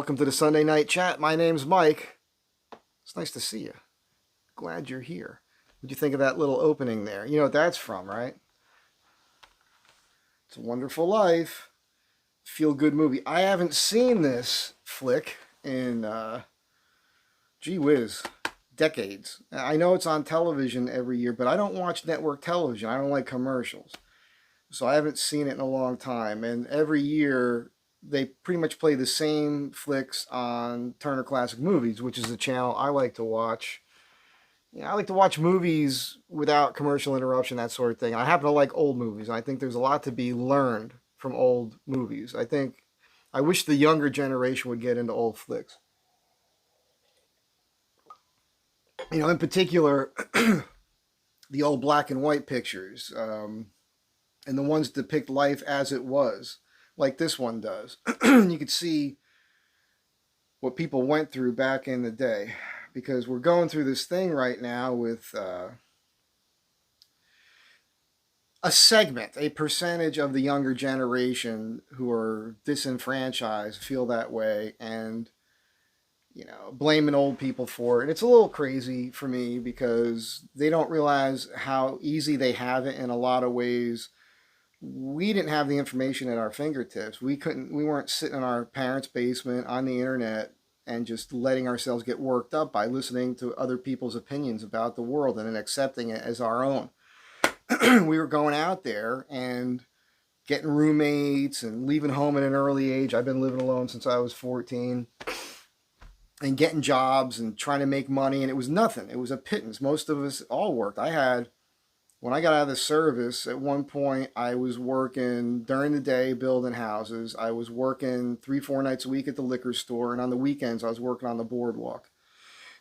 Welcome to the Sunday Night Chat. My name's Mike. It's nice to see you. Glad you're here. What'd you think of that little opening there? You know what that's from, right? It's a Wonderful Life. Feel-good movie. I haven't seen this flick in, gee whiz, decades. I know it's on television every year, but I don't watch network television. I don't like commercials. So I haven't seen it in a long time. And every year, they pretty much play the same flicks on Turner Classic Movies, which is a channel I like to watch. I like to watch movies without commercial interruption, that sort of thing. I happen to like old movies, and I think there's a lot to be learned from old movies. I wish the younger generation would get into old flicks. In particular, the old black and white pictures, and the ones depict life as it was, like this one does. You could see what people went through back in the day, because we're going through this thing right now with a percentage of the younger generation who are disenfranchised feel that way, and blaming old people for it. It's a little crazy for me because they don't realize how easy they have it in a lot of ways. We didn't have the information at our fingertips. We weren't sitting in our parents' basement on the internet and just letting ourselves get worked up by listening to other people's opinions about the world and then accepting it as our own. We were going out there and getting roommates and leaving home at an early age. I've been living alone since I was 14. And getting jobs and trying to make money, and it was nothing. It was a pittance. Most of us all worked. When I got out of the service, at one point, I was working during the day building houses. I was working 3-4 nights a week at the liquor store, and on the weekends, I was working on the boardwalk.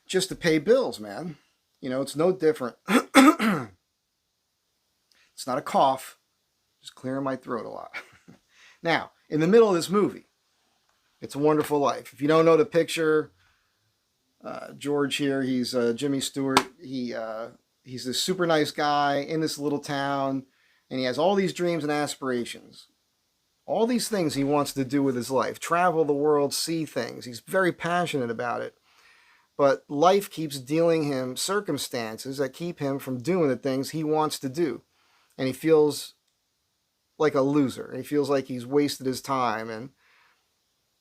Just to pay bills, man. It's no different. It's not a cough. Just clearing my throat a lot. Now, in the middle of this movie, It's a Wonderful Life. If you don't know the picture, George here, he's Jimmy Stewart. He's this super nice guy in this little town, and he has all these dreams and aspirations. All these things he wants to do with his life. Travel the world, see things. He's very passionate about it. But life keeps dealing him circumstances that keep him from doing the things he wants to do. And he feels like a loser. He feels like he's wasted his time, and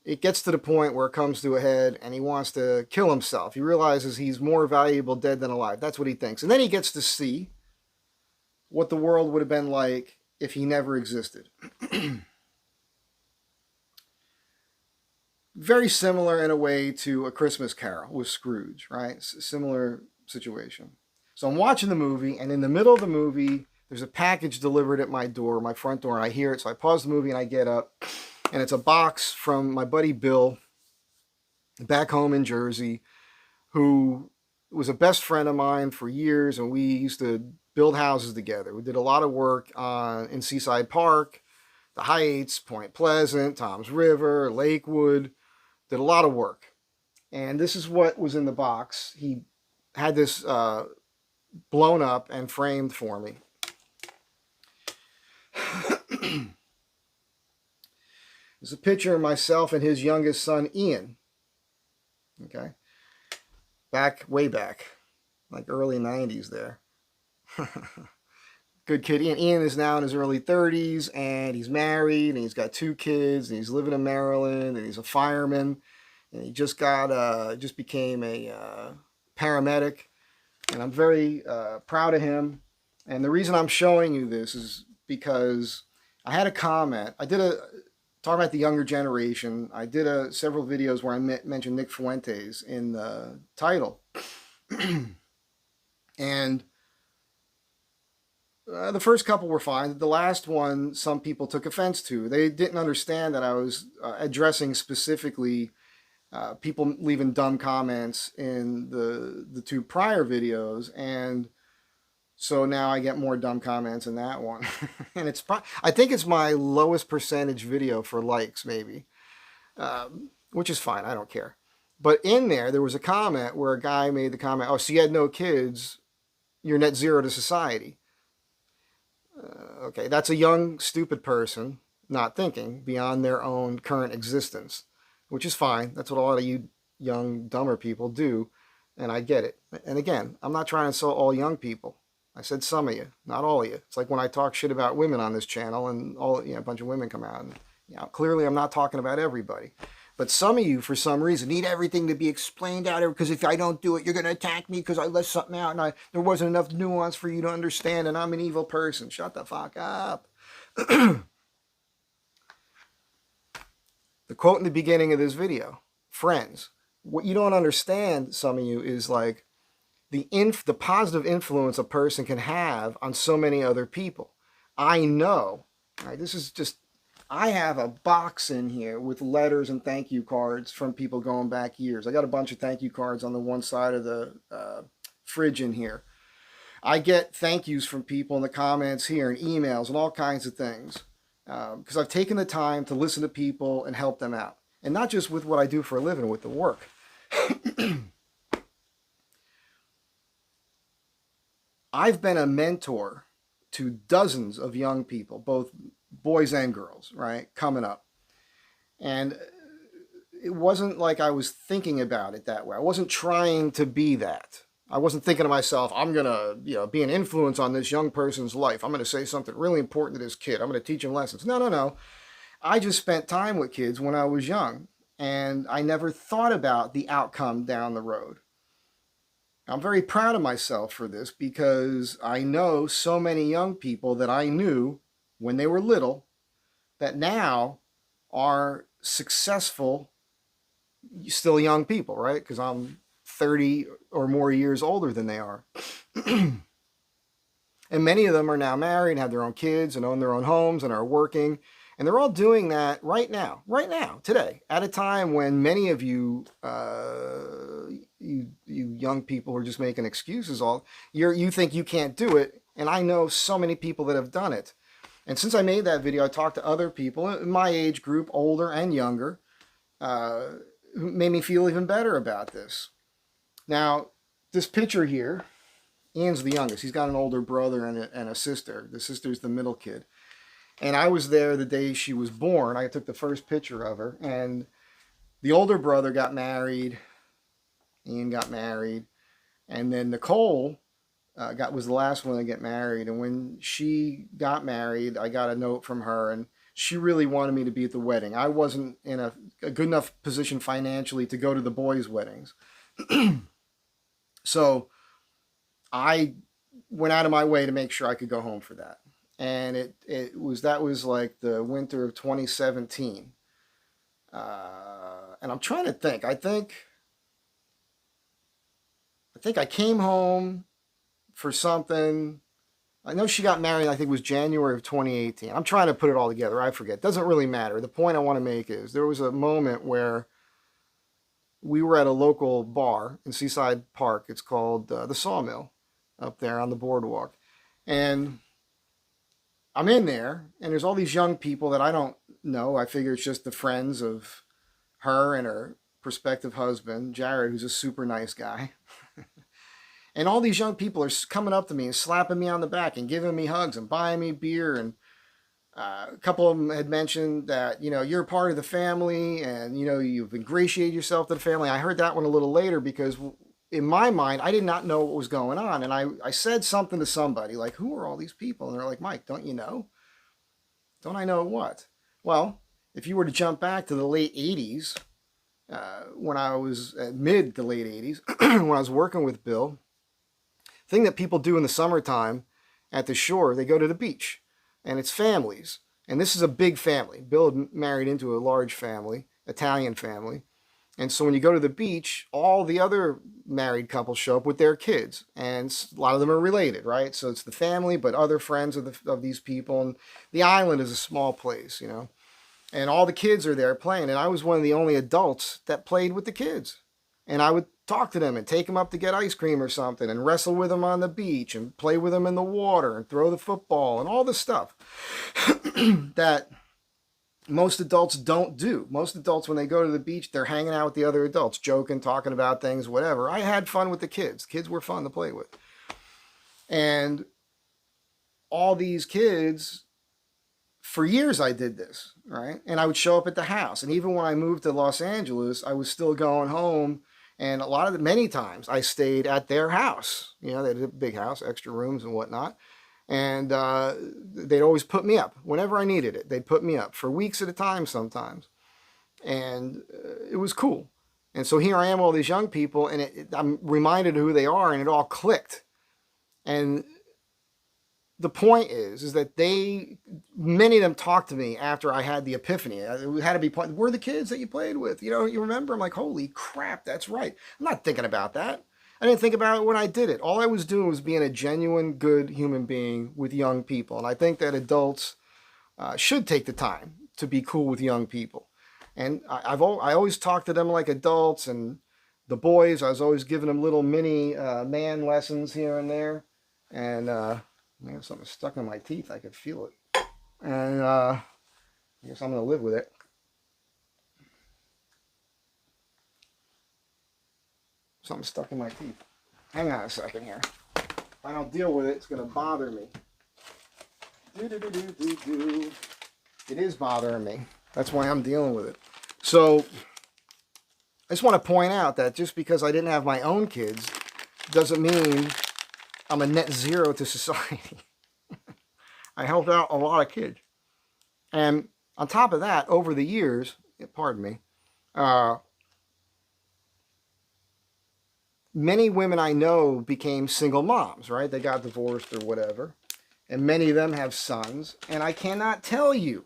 it gets to the point where it comes to a head and he wants to kill himself. He realizes he's more valuable dead than alive. That's what he thinks. And then he gets to see what the world would have been like if he never existed. Very similar in a way to A Christmas Carol with Scrooge, right? Similar situation. So I'm watching the movie, and in the middle of the movie, there's a package delivered at my door, my front door, and I hear it. So I pause the movie and I get up. And it's a box from my buddy Bill, back home in Jersey, who was a best friend of mine for years, and we used to build houses together. We did a lot of work in Seaside Park, the Heights, Point Pleasant, Toms River, Lakewood. Did a lot of work. And this is what was in the box. He had this blown up and framed for me. There's a picture of myself and his youngest son, Ian. Okay. Way back. Like early 90s there. Good kid. Ian is now in his early 30s, and he's married, and he's got 2 kids, and he's living in Maryland, and he's a fireman, and he just became a paramedic, and I'm very proud of him. And the reason I'm showing you this is because I had a comment. Talking about the younger generation, I did several videos where I mentioned Nick Fuentes in the title. And the first couple were fine. The last one, some people took offense to. They didn't understand that I was addressing specifically people leaving dumb comments in the 2 prior videos, and so now I get more dumb comments in that one. And I think it's my lowest percentage video for likes, maybe. Which is fine, I don't care. But in there was a comment where a guy made the comment, oh, so you had no kids, you're net zero to society. Okay, that's a young, stupid person not thinking beyond their own current existence. which is fine. That's what a lot of you young, dumber people do, and I get it. And again, I'm not trying to insult all young people. I said some of you, not all of you. It's like when I talk shit about women on this channel, and a bunch of women come out, and clearly I'm not talking about everybody. But some of you, for some reason, need everything to be explained out because if I don't do it, you're going to attack me because I left something out and there wasn't enough nuance for you to understand and I'm an evil person. Shut the fuck up. The quote in the beginning of this video, friends, what you don't understand, some of you, is like the positive influence a person can have on so many other people. I know, right, this is just, I have a box in here with letters and thank you cards from people going back years. I got a bunch of thank you cards on the one side of the fridge in here. I get thank yous from people in the comments here and emails and all kinds of things because I've taken the time to listen to people and help them out. And not just with what I do for a living, with the work. I've been a mentor to dozens of young people, both boys and girls, right, coming up. And it wasn't like I was thinking about it that way. I wasn't trying to be that. I wasn't thinking to myself, I'm going to be an influence on this young person's life. I'm going to say something really important to this kid. I'm going to teach him lessons. No. I just spent time with kids when I was young, and I never thought about the outcome down the road. I'm very proud of myself for this because I know so many young people that I knew when they were little that now are successful, still young people, right? Because I'm 30 or more years older than they are. And many of them are now married and have their own kids and own their own homes and are working. And they're all doing that right now, today, at a time when many of you, you young people are just making excuses. You think you can't do it. And I know so many people that have done it. And since I made that video, I talked to other people in my age group, older and younger, who made me feel even better about this. Now, this picture here, Ian's the youngest. He's got an older brother and a sister. The sister's the middle kid. And I was there the day she was born. I took the first picture of her. And the older brother got married. Ian got married. And then Nicole was the last one to get married. And when she got married, I got a note from her. And she really wanted me to be at the wedding. I wasn't in a good enough position financially to go to the boys' weddings. So I went out of my way to make sure I could go home for that. And that was like the winter of 2017. And I'm trying to think. I think I came home for something. I know she got married, I think it was January of 2018. I'm trying to put it all together. I forget. It doesn't really matter. The point I want to make is there was a moment where we were at a local bar in Seaside Park. It's called the Sawmill up there on the boardwalk. And I'm in there, and there's all these young people that I don't know. I figure it's just the friends of her and her prospective husband, Jared, who's a super nice guy. And all these young people are coming up to me and slapping me on the back and giving me hugs and buying me beer. And a couple of them had mentioned that, you're part of the family and, you've ingratiated yourself to the family. I heard that one a little later because in my mind, I did not know what was going on. And I said something to somebody like, who are all these people? And they're like, Mike, don't you know? Don't I know what? Well, if you were to jump back to the late 80s, when I was mid to late 80s, when I was working with Bill, thing that people do in the summertime at the shore, they go to the beach and it's families. And this is a big family. Bill had married into a large family, Italian family. And so when you go to the beach, all the other married couples show up with their kids. And a lot of them are related, right? So it's the family, but other friends of these people. And the island is a small place, And all the kids are there playing. And I was one of the only adults that played with the kids. And I would talk to them and take them up to get ice cream or something and wrestle with them on the beach and play with them in the water and throw the football and all the stuff that most adults don't do. Most adults, when they go to the beach, they're hanging out with the other adults, joking, talking about things, whatever. I had fun with the kids. Kids were fun to play with. And all these kids for years I did this, right? And I would show up at the house. And even when I moved to Los Angeles, I was still going home. And many times I stayed at their house. You know, they had a big house, extra rooms and whatnot. And they'd always put me up whenever I needed it. They'd put me up for weeks at a time sometimes. And it was cool. And so here I am, all these young people, and I'm reminded of who they are, and it all clicked. And the point is that many of them talked to me after I had the epiphany. It had to be, we're the kids that you played with. You know, you remember? I'm like, holy crap, that's right. I'm not thinking about that. I didn't think about it when I did it. All I was doing was being a genuine, good human being with young people. And I think that adults should take the time to be cool with young people. And I always talk to them like adults, and the boys, I was always giving them little mini man lessons here and there. And I have something stuck in my teeth. I could feel it. And I guess I'm going to live with it. Something stuck in my teeth. Hang on a second here. If I don't deal with it, it's going to bother me. It is bothering me. That's why I'm dealing with it. So I just want to point out that just because I didn't have my own kids doesn't mean I'm a net zero to society. I helped out a lot of kids. And on top of that, over the years, pardon me, many women I know became single moms, right? They got divorced or whatever. And many of them have sons. And I cannot tell you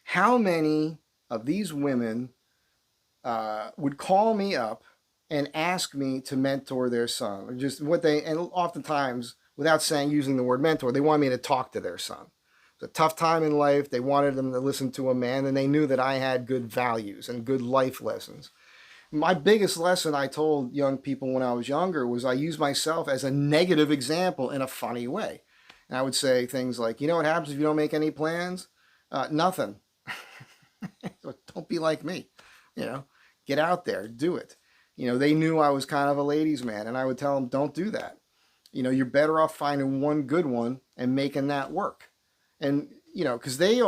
how many of these women would call me up and ask me to mentor their son. Or just and oftentimes, without using the word mentor, they want me to talk to their son. It's a tough time in life. They wanted them to listen to a man, and they knew that I had good values and good life lessons. My biggest lesson I told young people when I was younger was I used myself as a negative example in a funny way. And I would say things like, you know what happens if you don't make any plans? Nothing. So don't be like me. You know, get out there, do it. You know, they knew I was kind of a ladies' man, and I would tell them, don't do that. You know, you're better off finding one good one and making that work. And, you know, because they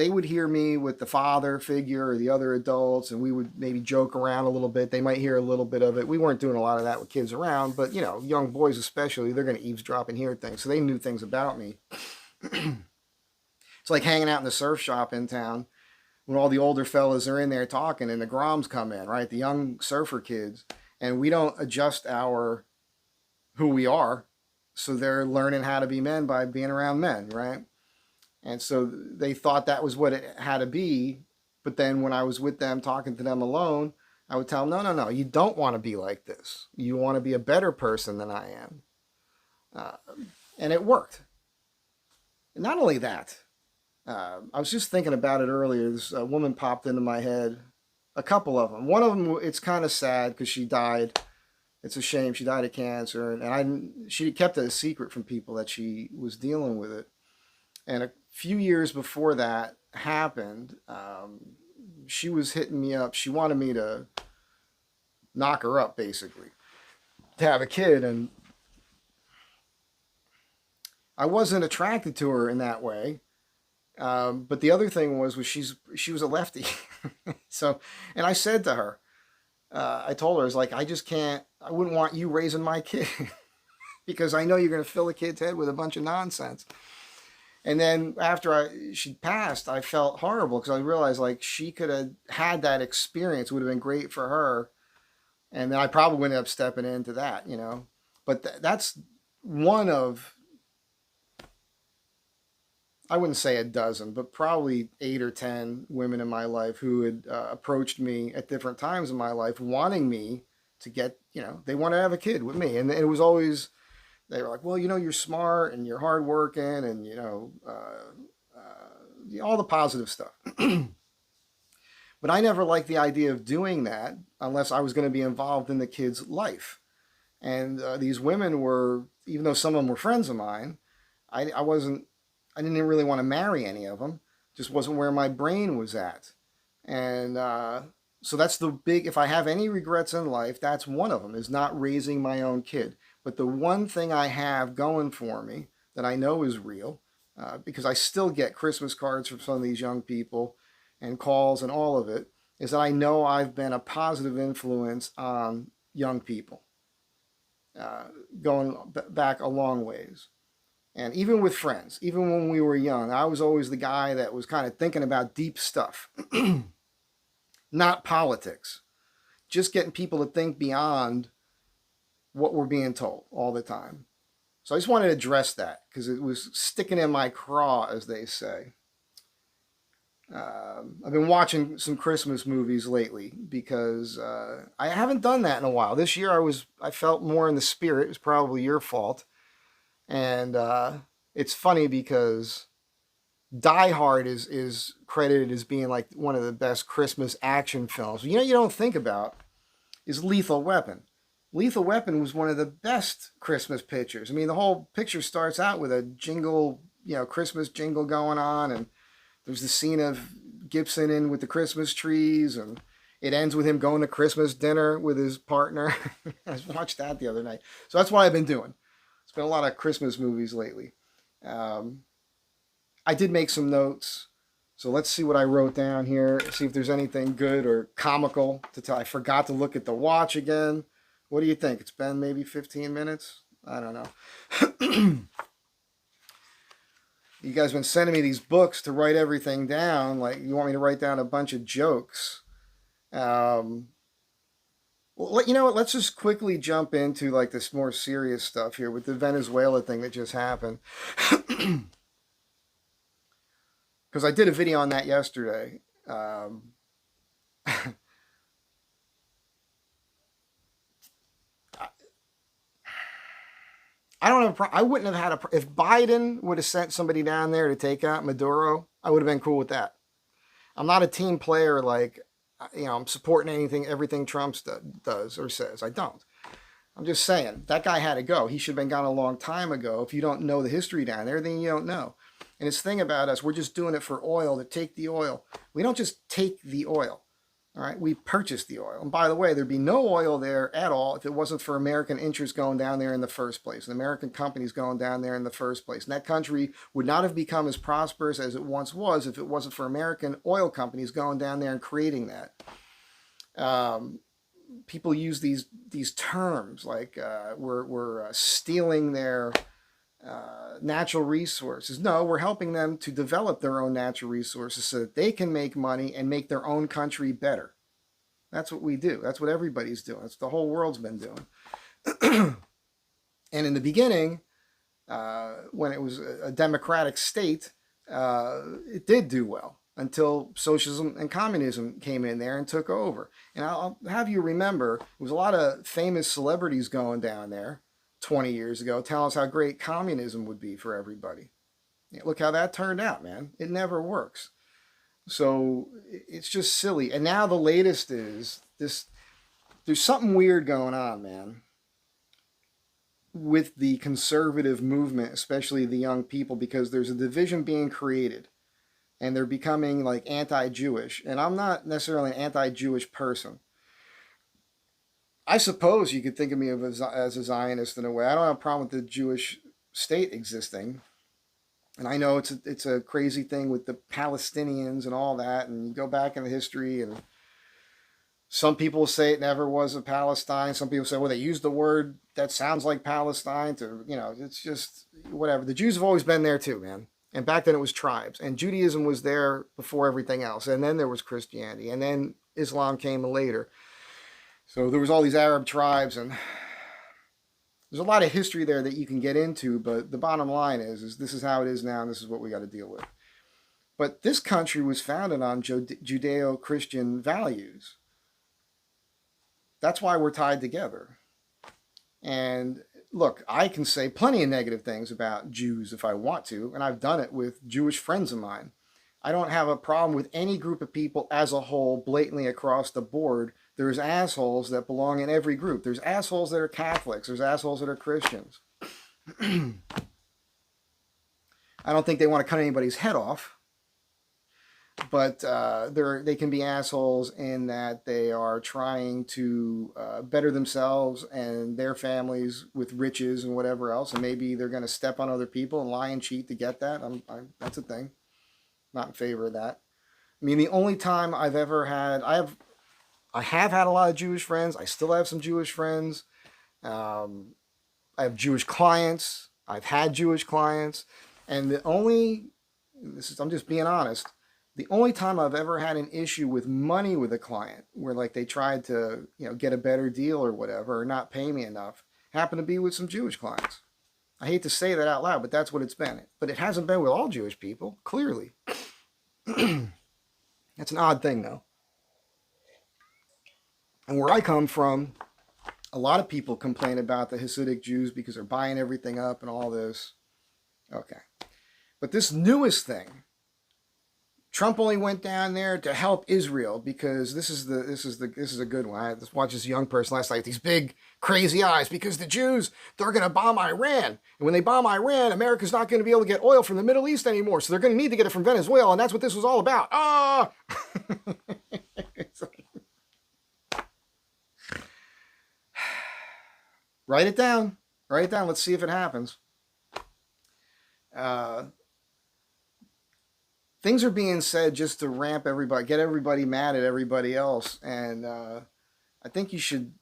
would hear me with the father figure or the other adults, and we would maybe joke around a little bit. They might hear a little bit of it. We weren't doing a lot of that with kids around, but, you know, young boys especially, they're going to eavesdrop and hear things. So they knew things about me. It's like hanging out in the surf shop in town when all the older fellas are in there talking and the groms come in, right? The young surfer kids. And we don't adjust who we are. So they're learning how to be men by being around men, right? And so they thought that was what it had to be. But then when I was with them, talking to them alone, I would tell them, no, you don't want to be like this. You want to be a better person than I am. And it worked. And not only that, I was just thinking about it earlier. This woman popped into my head. A couple of them. One of them, it's kind of sad because she died. It's a shame. She died of cancer. And she kept it a secret from people that she was dealing with it. And a few years before that happened, she was hitting me up. She wanted me to knock her up, basically, to have a kid. And I wasn't attracted to her in that way. But the other thing was she was a lefty. So, and I said to her, I told her, I was like, I wouldn't want you raising my kid because I know you're going to fill a kid's head with a bunch of nonsense. And then after she passed, I felt horrible because I realized like she could have had that experience. It would have been great for her. And then I probably would end up stepping into that, you know. But that's one of, I wouldn't say a dozen, but probably 8 or 10 women in my life who had approached me at different times in my life wanting me to get, you know, they want to have a kid with me. And it was always, they were like, well, you know, you're smart and you're hardworking and, you know, all the positive stuff. But I never liked the idea of doing that unless I was going to be involved in the kid's life. And these women were, even though some of them were friends of mine, I didn't really want to marry any of them. Just wasn't where my brain was at. And so that's the big, if I have any regrets in life, that's one of them, is not raising my own kid. But the one thing I have going for me that I know is real because I still get Christmas cards from some of these young people and calls and all of it, is that I know I've been a positive influence on young people, uh, going back a long ways. And even with friends, even when we were young, I was always the guy that was kind of thinking about deep stuff, not politics, just getting people to think beyond what we're being told all the time. So I just wanted to address that because it was sticking in my craw, as they say. I've been watching some Christmas movies lately because I haven't done that in a while. This year I felt more in the spirit. It was probably your fault, and it's funny because Die Hard is credited as being like one of the best Christmas action films. You know, you don't think about is Lethal Weapon. Lethal Weapon was one of the best Christmas pictures. I mean, the whole picture starts out with a jingle, Christmas jingle going on, and there's the scene of Gibson in with the Christmas trees, and it ends with him going to Christmas dinner with his partner. I watched that the other night. So that's what I've been doing. It's been a lot of Christmas movies lately. I did make some notes. So let's see what I wrote down here. See if there's anything good or comical to tell. I forgot to look at the watch again. What do you think? It's been maybe 15 minutes? I don't know. You guys have been sending me these books to write everything down. Like, you want me to write down a bunch of jokes. Well, you know what? Let's just quickly jump into like this more serious stuff here with the Venezuela thing that just happened. Because I did a video on that yesterday. I don't have I wouldn't have had if Biden would have sent somebody down there to take out Maduro, I would have been cool with that. I'm not a team player like, I'm supporting everything Trump does or says. I don't. I'm just saying, that guy had to go. He should have been gone a long time ago. If you don't know the history down there, then you don't know. And this thing about us, we're just doing it for oil, to take the oil. We don't just take the oil. All right, we purchase the oil. And by the way, there'd be no oil there at all if it wasn't for American interests going down there in the first place, and American companies going down there in the first place. And that country would not have become as prosperous as it once was if it wasn't for American oil companies going down there and creating that. People use these terms like we're stealing their natural resources. No, we're helping them to develop their own natural resources so that they can make money and make their own country better. That's what we do. That's what everybody's doing. That's what the whole world's been doing. And in the beginning, when it was a democratic state, it did do well until socialism and communism came in there and took over. And I'll have you remember, there was a lot of famous celebrities going down there 20 years ago telling us how great communism would be for everybody. Look how that turned out, man. It never works. So it's just silly. And now the latest is this, there's something weird going on, man, with the conservative movement, especially the young people, because there's a division being created and they're becoming like anti-Jewish. And I'm not necessarily an anti-Jewish person. I suppose you could think of me as a Zionist in a way. I don't have a problem with the Jewish state existing. And I know it's a crazy thing with the Palestinians and all that. And you go back into history, and some people say it never was a Palestine. Some people say, well, they used the word that sounds like Palestine to, it's just whatever. The Jews have always been there too, man. And back then it was tribes. And Judaism was there before everything else. And then there was Christianity. And then Islam came later. So there was all these Arab tribes, and there's a lot of history there that you can get into, but the bottom line is this is how it is now, and this is what we got to deal with. But this country was founded on Judeo-Christian values. That's why we're tied together. And look, I can say plenty of negative things about Jews if I want to, and I've done it with Jewish friends of mine. I don't have a problem with any group of people as a whole, blatantly across the board. There's assholes that belong in every group. There's assholes that are Catholics. There's assholes that are Christians. I don't think they want to cut anybody's head off. but they can be assholes in that they are trying to better themselves and their families with riches and whatever else, and maybe they're going to step on other people and lie and cheat to get that. That's a thing. Not in favor of that. I mean, the only time I've ever had, I have had a lot of Jewish friends. I still have some Jewish friends. I have Jewish clients. I've had Jewish clients, and I'm just being honest. The only time I've ever had an issue with money with a client, where like they tried to, get a better deal or whatever, or not pay me enough, happened to be with some Jewish clients. I hate to say that out loud, but that's what it's been. But it hasn't been with all Jewish people, clearly. That's an odd thing, though. And where I come from, a lot of people complain about the Hasidic Jews because they're buying everything up and all this. Okay. But this newest thing, Trump only went down there to help Israel because this is a good one. I just watched this young person last night with these big crazy eyes because the Jews, they're going to bomb Iran, and when they bomb Iran, America's not going to be able to get oil from the Middle East anymore, so they're going to need to get it from Venezuela, and that's what this was all about. Write it down. Write it down. Let's see if it happens. Things are being said just to ramp everybody, get everybody mad at everybody else. And I think you should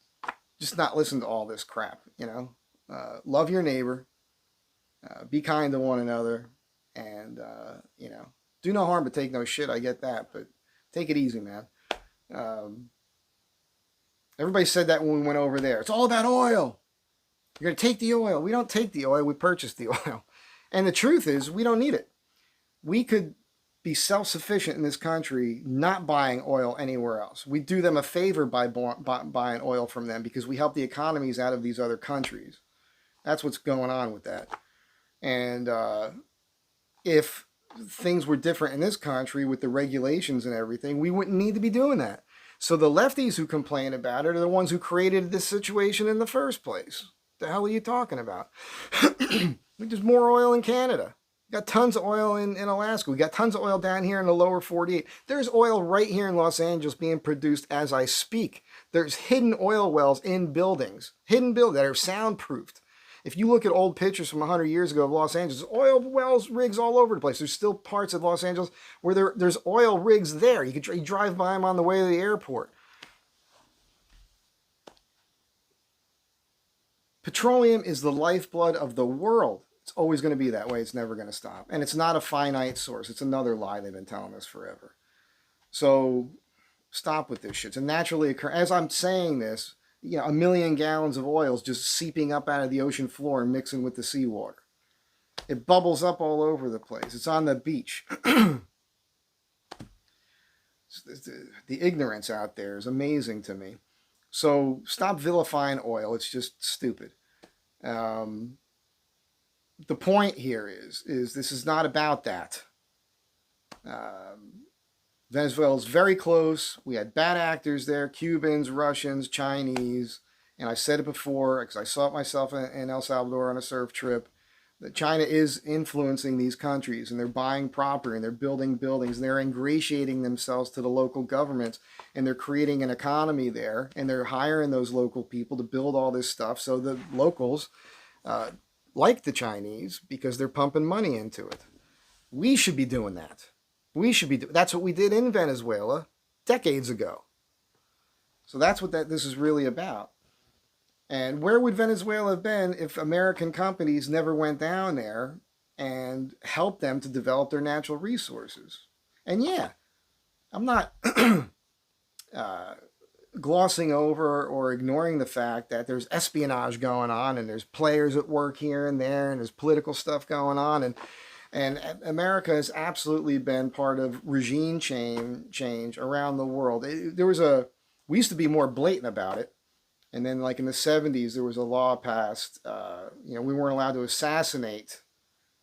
just not listen to all this crap, love your neighbor, be kind to one another, and, do no harm but take no shit. I get that, but take it easy, man. Everybody said that when we went over there. It's all about oil. You're going to take the oil. We don't take the oil. We purchase the oil. And the truth is, we don't need it. We could be self-sufficient in this country, not buying oil anywhere else. We do them a favor by buying oil from them because we help the economies out of these other countries. That's what's going on with that. And if things were different in this country with the regulations and everything, we wouldn't need to be doing that. So the lefties who complain about it are the ones who created this situation in the first place. The hell are you talking about? There's more oil in Canada. We got tons of oil in Alaska. We got tons of oil down here in the lower 48. There's oil right here in Los Angeles being produced as I speak. There's hidden oil wells in buildings, that are soundproofed. If you look at old pictures from 100 years ago of Los Angeles, oil wells, rigs all over the place. There's still parts of Los Angeles where there's oil rigs there. You drive by them on the way to the airport. Petroleum is the lifeblood of the world. It's always going to be that way. It's never going to stop. And it's not a finite source. It's another lie they've been telling us forever. So stop with this shit. It's a naturally occurring. As I'm saying this, 1 million gallons of oil is just seeping up out of the ocean floor and mixing with the seawater. It bubbles up all over the place. It's on the beach. The ignorance out there is amazing to me. So stop vilifying oil. It's just stupid. The point here is this is not about that. Venezuela is very close. We had bad actors there, Cubans, Russians, Chinese. And I said it before because I saw it myself in El Salvador on a surf trip, that China is influencing these countries, and they're buying property, and they're building buildings, and they're ingratiating themselves to the local governments, and they're creating an economy there, and they're hiring those local people to build all this stuff. So the locals like the Chinese because they're pumping money into it. We should be doing that. That's what we did in Venezuela decades ago. So that's what this is really about. And where would Venezuela have been if American companies never went down there and helped them to develop their natural resources? And yeah, I'm not glossing over or ignoring the fact that there's espionage going on, and there's players at work here and there, and there's political stuff going on, and America has absolutely been part of regime change around the world. We used to be more blatant about it, and then like in the 70s there was a law passed. We weren't allowed to assassinate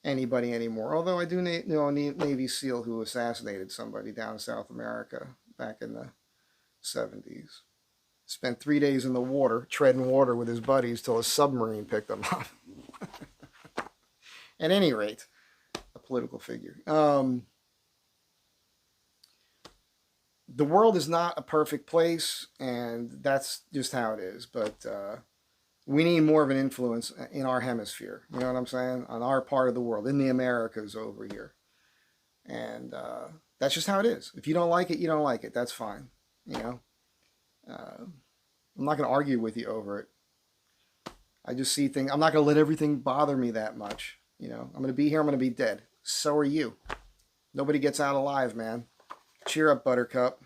anybody anymore. Although I do know a Navy SEAL who assassinated somebody down in South America back in the 70s. Spent 3 days in the water, treading water with his buddies till a submarine picked him up. At any rate, a political figure. the world is not a perfect place, and that's just how it is. But we need more of an influence in our hemisphere. You know what I'm saying? On our part of the world, in the Americas over here. And that's just how it is. If you don't like it, you don't like it. That's fine. You know, I'm not going to argue with you over it. I just see things. I'm not going to let everything bother me that much. You know, I'm going to be here. I'm going to be dead. So are you. Nobody gets out alive, man. Cheer up, Buttercup.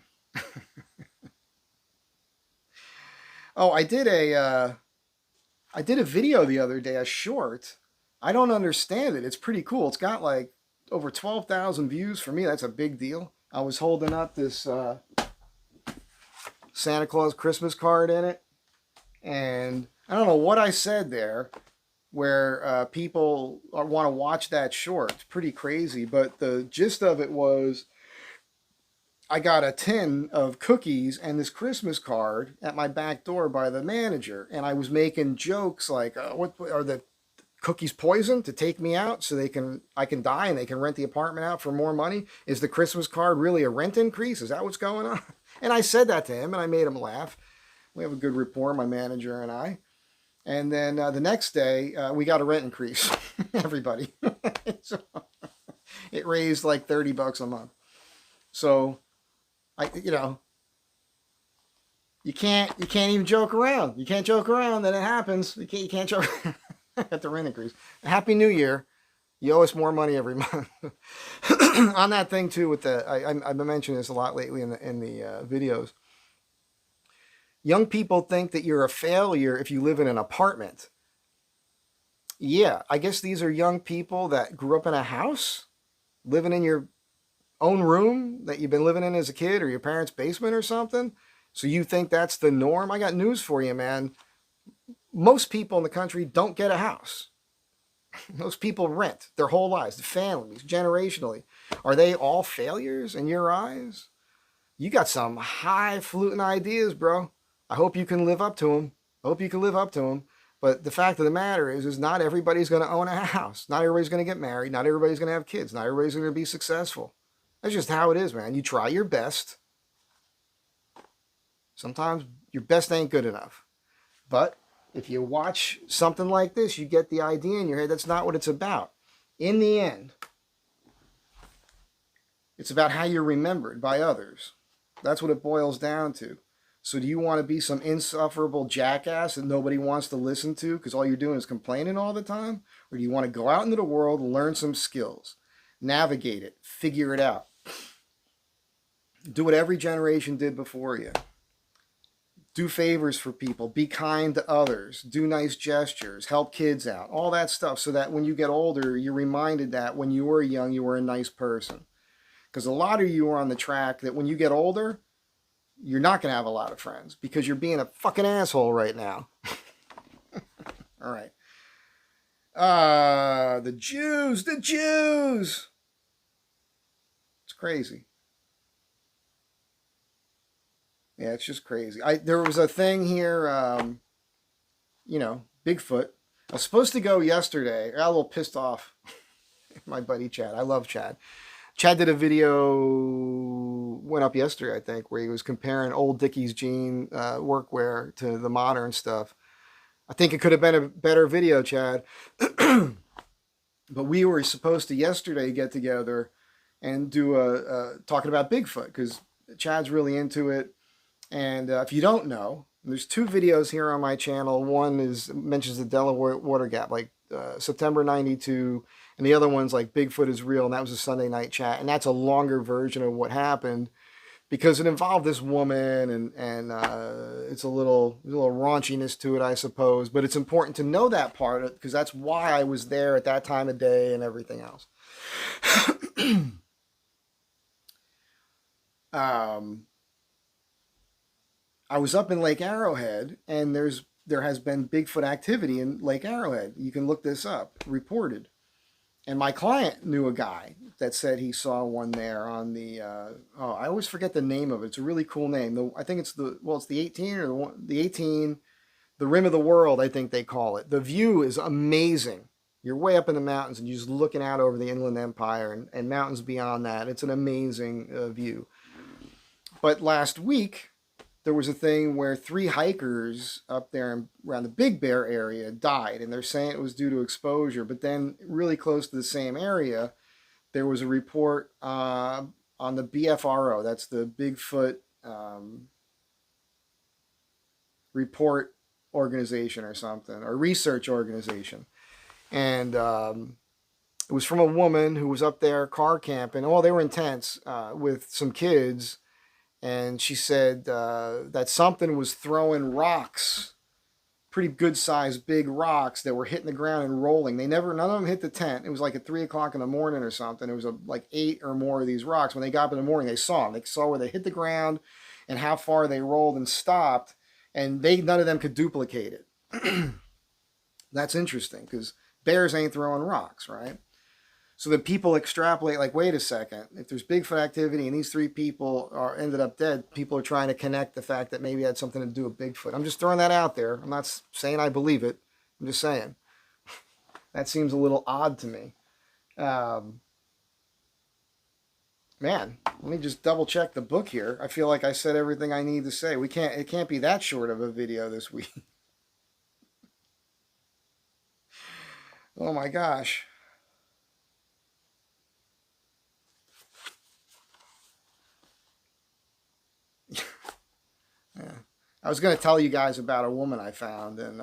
Oh, I did a video the other day, a short. I don't understand it. It's pretty cool. It's got like over 12,000 views. For me, that's a big deal. I was holding up this Santa Claus Christmas card in it, and I don't know what I said there, where people want to watch that short. It's pretty crazy, but the gist of it was I got a tin of cookies and this Christmas card at my back door by the manager, and I was making jokes like, "What are the cookies poison to take me out so I can die and they can rent the apartment out for more money? Is the Christmas card really a rent increase? Is that what's going on?" And I said that to him, and I made him laugh. We have a good rapport, my manager and I. And then the next day, we got a rent increase. Everybody. So it raised like $30 a month. So you can't even joke around. You can't joke around. Then it happens. You can't joke at the rent increase. Happy New Year. You owe us more money every month. On that thing too, with I've been mentioning this a lot lately in the videos. Young people think that you're a failure if you live in an apartment. Yeah, I guess these are young people that grew up in a house, living in your own room that you've been living in as a kid, or your parents' basement or something. So you think that's the norm? I got news for you, man. Most people in the country don't get a house. Most people rent their whole lives, the families, generationally. Are they all failures in your eyes? You got some highfalutin ideas, bro. I hope you can live up to them. But the fact of the matter is not everybody's going to own a house. Not everybody's going to get married. Not everybody's going to have kids. Not everybody's going to be successful. That's just how it is, man. You try your best. Sometimes your best ain't good enough. But if you watch something like this, you get the idea in your head. That's not what it's about. In the end, it's about how you're remembered by others. That's what it boils down to. So do you want to be some insufferable jackass that nobody wants to listen to because all you're doing is complaining all the time? Or do you want to go out into the world and learn some skills? Navigate it. Figure it out. Do what every generation did before you. Do favors for people. Be kind to others. Do nice gestures. Help kids out. All that stuff so that when you get older, you're reminded that when you were young, you were a nice person. Because a lot of you are on the track that when you get older, you're not going to have a lot of friends because you're being a fucking asshole right now. All right. The Jews. It's crazy. Yeah, it's just crazy. There was a thing here, Bigfoot. I was supposed to go yesterday. I got a little pissed off. My buddy Chad. I love Chad. Chad did a video, went up yesterday, I think, where he was comparing old Dickies jean workwear to the modern stuff. I think it could have been a better video, Chad. But we were supposed to yesterday get together and do talking about Bigfoot because Chad's really into it. And if you don't know, there's 2 videos here on my channel. One mentions the Delaware Water Gap, like September 92. And the other one's like Bigfoot is real, and that was a Sunday night chat. And that's a longer version of what happened because it involved this woman, and it's a little raunchiness to it, I suppose. But it's important to know that part because that's why I was there at that time of day and everything else. I was up in Lake Arrowhead, and there has been Bigfoot activity in Lake Arrowhead. You can look this up, reported. And my client knew a guy that said he saw one there on the, I always forget the name of it. It's a really cool name. I think it's the 18 or the 18, the Rim of the World, I think they call it. The view is amazing. You're way up in the mountains and you're just looking out over the Inland Empire and mountains beyond that. It's an amazing view. But last week, there was a thing where 3 hikers up there around the Big Bear area died, and they're saying it was due to exposure. But then, really close to the same area, there was a report on the BFRO. That's the Bigfoot report organization or something, or research organization. And it was from a woman who was up there car camping. Oh, they were intense with some kids. And she said that something was throwing rocks, pretty good sized big rocks that were hitting the ground and rolling. None of them hit the tent. It was like at 3 o'clock in the morning or something. It was like 8 or more of these rocks. When they got up in the morning, they saw them. They saw where they hit the ground and how far they rolled and stopped. And none of them could duplicate it. That's interesting because bears ain't throwing rocks, right? So that people extrapolate, like, wait a second, if there's Bigfoot activity and these 3 people ended up dead, people are trying to connect the fact that maybe it had something to do with Bigfoot. I'm just throwing that out there. I'm not saying I believe it. I'm just saying. That seems a little odd to me. Man, let me just double check the book here. I feel like I said everything I need to say. It can't be that short of a video this week. Oh my gosh. Yeah. I was going to tell you guys about a woman I found, and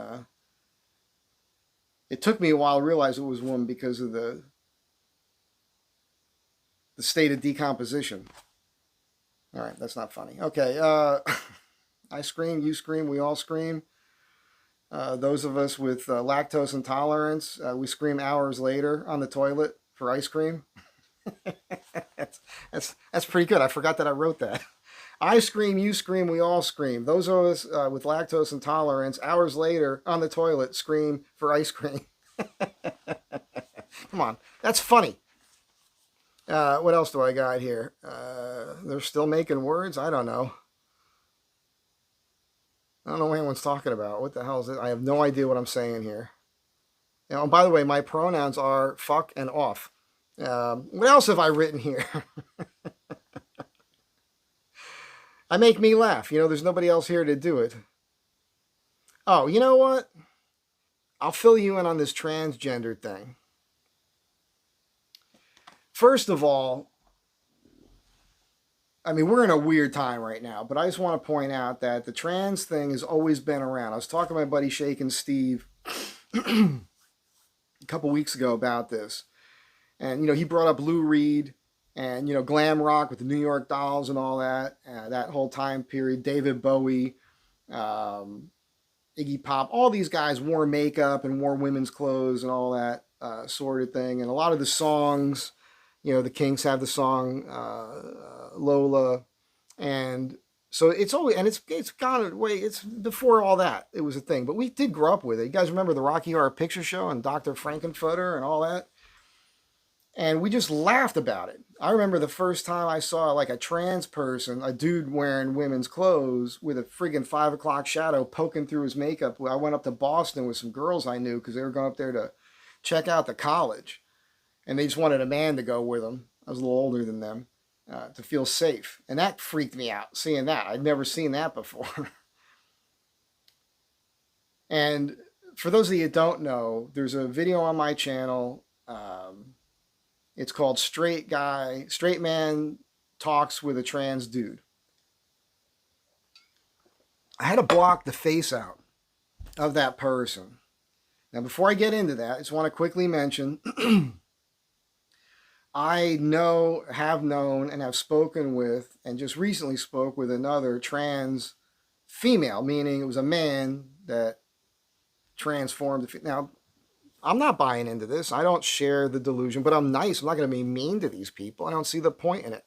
it took me a while to realize it was a woman because of the state of decomposition. All right, that's not funny. Okay, I scream, you scream, we all scream. Those of us with lactose intolerance, we scream hours later on the toilet for ice cream. that's pretty good. I forgot that I wrote that. I scream, you scream, we all scream. Those of us with lactose intolerance, hours later on the toilet, scream for ice cream. Come on, that's funny. What else do I got here? They're still making words? I don't know. I don't know what anyone's talking about. What the hell is it? I have no idea what I'm saying here. You know, and by the way, my pronouns are fuck and off. What else have I written here? I make me laugh. You know, there's nobody else here to do it. Oh, you know what? I'll fill you in on this transgender thing. First of all, I mean, we're in a weird time right now, but I just want to point out that the trans thing has always been around. I was talking to my buddy Shakin' Steve a couple weeks ago about this. And, you know, he brought up Lou Reed and, you know, glam rock with the New York Dolls and all that, that whole time period. David Bowie, Iggy Pop, all these guys wore makeup and wore women's clothes and all that sort of thing. And a lot of the songs, you know, the Kinks have the song Lola. And so it's always, and it's gone away. It's before all that, it was a thing. But we did grow up with it. You guys remember the Rocky Horror Picture Show and Dr. Frankenfurter and all that? And we just laughed about it. I remember the first time I saw like a trans person, a dude wearing women's clothes with a friggin' 5 o'clock shadow poking through his makeup. I went up to Boston with some girls I knew because they were going up there to check out the college. And they just wanted a man to go with them. I was a little older than them to feel safe. And that freaked me out, seeing that. I'd never seen that before. And for those of you who don't know, there's a video on my channel. It's called Straight Man Talks with a Trans Dude. I had to block the face out of that person. Now, before I get into that, I just want to quickly mention I know, have known, and have spoken with, and just recently spoke with another trans female, meaning it was a man that transformed. Now, I'm not buying into this. I don't share the delusion, but I'm nice. I'm not going to be mean to these people. I don't see the point in it.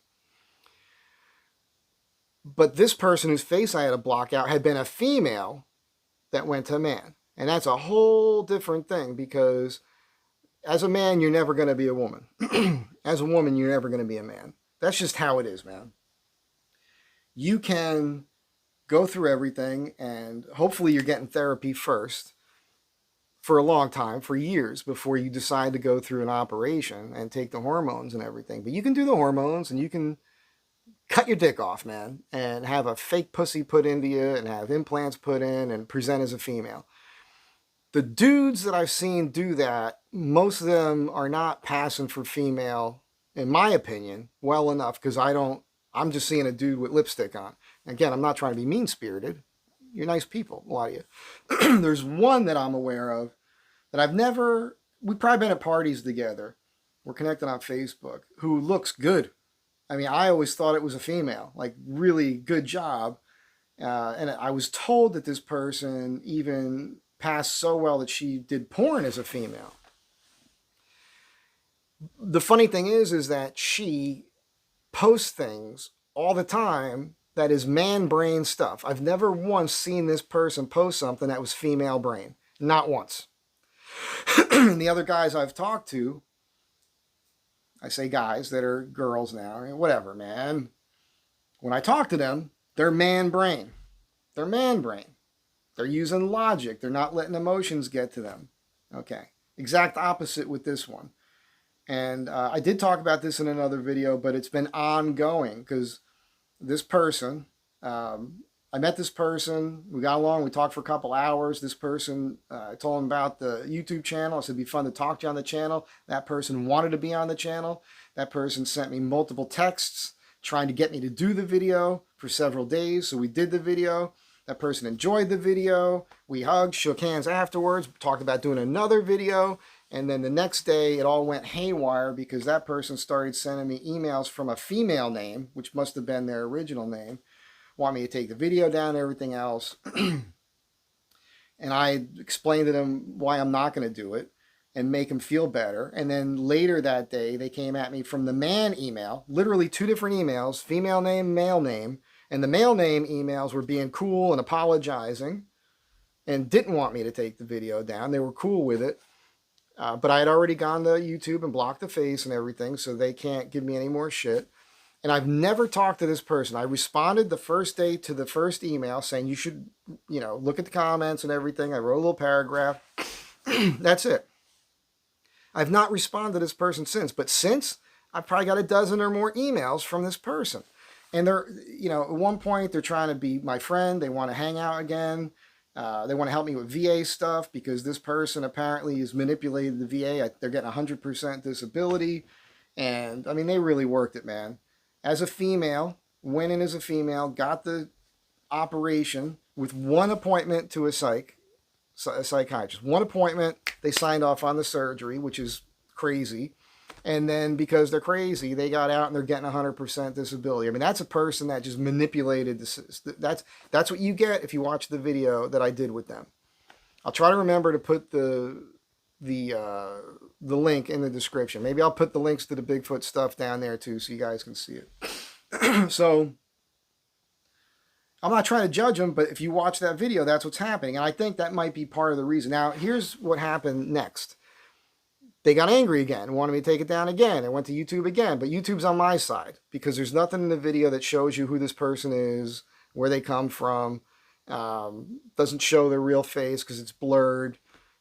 But this person whose face I had to block out had been a female that went to a man. And that's a whole different thing because as a man, you're never going to be a woman. As a woman, you're never going to be a man. That's just how it is, man. You can go through everything and hopefully you're getting therapy first. For a long time, for years, before you decide to go through an operation and take the hormones and everything. But you can do the hormones and you can cut your dick off, man, and have a fake pussy put into you and have implants put in and present as a female. The dudes that I've seen do that, most of them are not passing for female, in my opinion, well enough, because I'm just seeing a dude with lipstick on. Again, I'm not trying to be mean-spirited. You're nice people, a lot of you. There's one that I'm aware of that we've probably been at parties together. We're connected on Facebook, who looks good. I mean, I always thought it was a female, like really good job. And I was told that this person even passed so well that she did porn as a female. The funny thing is that she posts things all the time that is man brain stuff. I've never once seen this person post something that was female brain. Not once. And the other guys I've talked to, I say guys that are girls now, whatever, man. When I talk to them, they're man brain. They're man brain. They're using logic. They're not letting emotions get to them. Okay. Exact opposite with this one. And I did talk about this in another video, but it's been ongoing because this person, I met this person, we got along, we talked for a couple hours. This person, I told him about the YouTube channel. I said it'd be fun to talk to you on the channel. That person wanted to be on the channel. That person sent me multiple texts trying to get me to do the video for several days. So we did the video. That person enjoyed the video. We hugged, shook hands afterwards, talked about doing another video. And then the next day, it all went haywire because that person started sending me emails from a female name, which must have been their original name, want me to take the video down and everything else. And I explained to them why I'm not going to do it and make them feel better. And then later that day, they came at me from the man email, literally 2 different emails, female name, male name. And the male name emails were being cool and apologizing and didn't want me to take the video down. They were cool with it. But I had already gone to YouTube and blocked the face and everything, so they can't give me any more shit. And I've never talked to this person. I responded the first day to the first email saying you should, look at the comments and everything. I wrote a little paragraph. That's it. I've not responded to this person since. But since, I've probably got a dozen or more emails from this person. And they're, at one point, they're trying to be my friend. They want to hang out again. They want to help me with VA stuff because this person apparently has manipulated the VA. They're getting 100% disability. And, I mean, they really worked it, man. As a female, went in as a female, got the operation with one appointment to a psychiatrist. One appointment, they signed off on the surgery, which is crazy. And then because they're crazy, they got out and they're getting 100% disability. I mean, that's a person that just manipulated this. That's what you get if you watch the video that I did with them. I'll try to remember to put the link in the description. Maybe I'll put the links to the Bigfoot stuff down there too, so you guys can see it. So I'm not trying to judge them, but if you watch that video, that's what's happening. And I think that might be part of the reason. Now, here's what happened next. They got angry again, wanted me to take it down again. I went to YouTube again, but YouTube's on my side because there's nothing in the video that shows you who this person is, where they come from. Doesn't show their real face because it's blurred.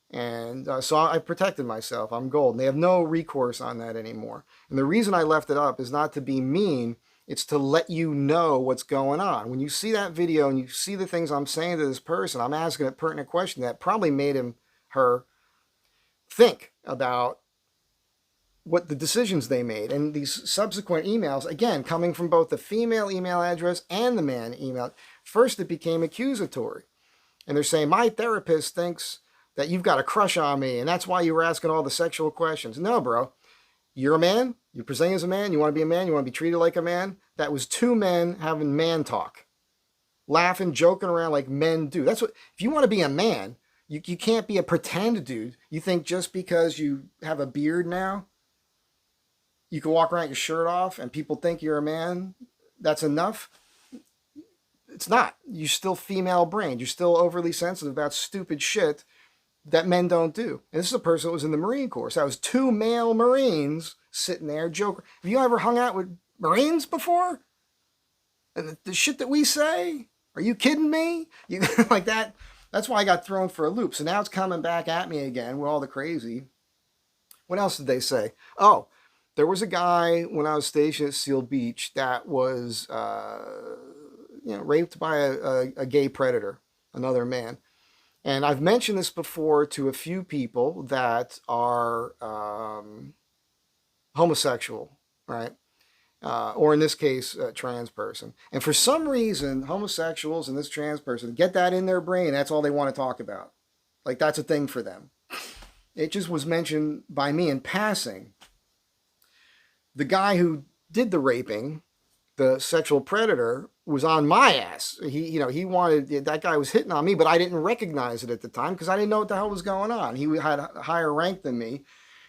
And so I protected myself. I'm gold. And they have no recourse on that anymore. And the reason I left it up is not to be mean. It's to let you know what's going on. When you see that video and you see the things I'm saying to this person, I'm asking a pertinent question that probably made her think about what the decisions they made. And these subsequent emails, again, coming from both the female email address and the man email, first it became accusatory. And they're saying, my therapist thinks that you've got a crush on me, and that's why you were asking all the sexual questions. No, bro. You're a man. You're presenting as a man. You want to be a man. You want to be treated like a man. That was 2 men having man talk. Laughing, joking around like men do. That's what, if you want to be a man, you can't be a pretend dude. You think just because you have a beard now, you can walk around with your shirt off and people think you're a man, that's enough? It's not. You're still female brained. You're still overly sensitive about stupid shit that men don't do. And this is a person that was in the Marine Corps. So that was 2 male Marines sitting there joking. Have you ever hung out with Marines before? And the shit that we say? Are you kidding me? You like that? That's why I got thrown for a loop. So now it's coming back at me again with all the crazy. What else did they say? Oh, There was a guy when I was stationed at Seal Beach that was, raped by a gay predator, another man. And I've mentioned this before to a few people that are homosexual, right? Or in this case, a trans person. And for some reason, homosexuals and this trans person get that in their brain. That's all they want to talk about. Like, that's a thing for them. It just was mentioned by me in passing. The guy who did the raping, the sexual predator, was on my ass. He wanted, that guy was hitting on me, but I didn't recognize it at the time because I didn't know what the hell was going on. He had a higher rank than me,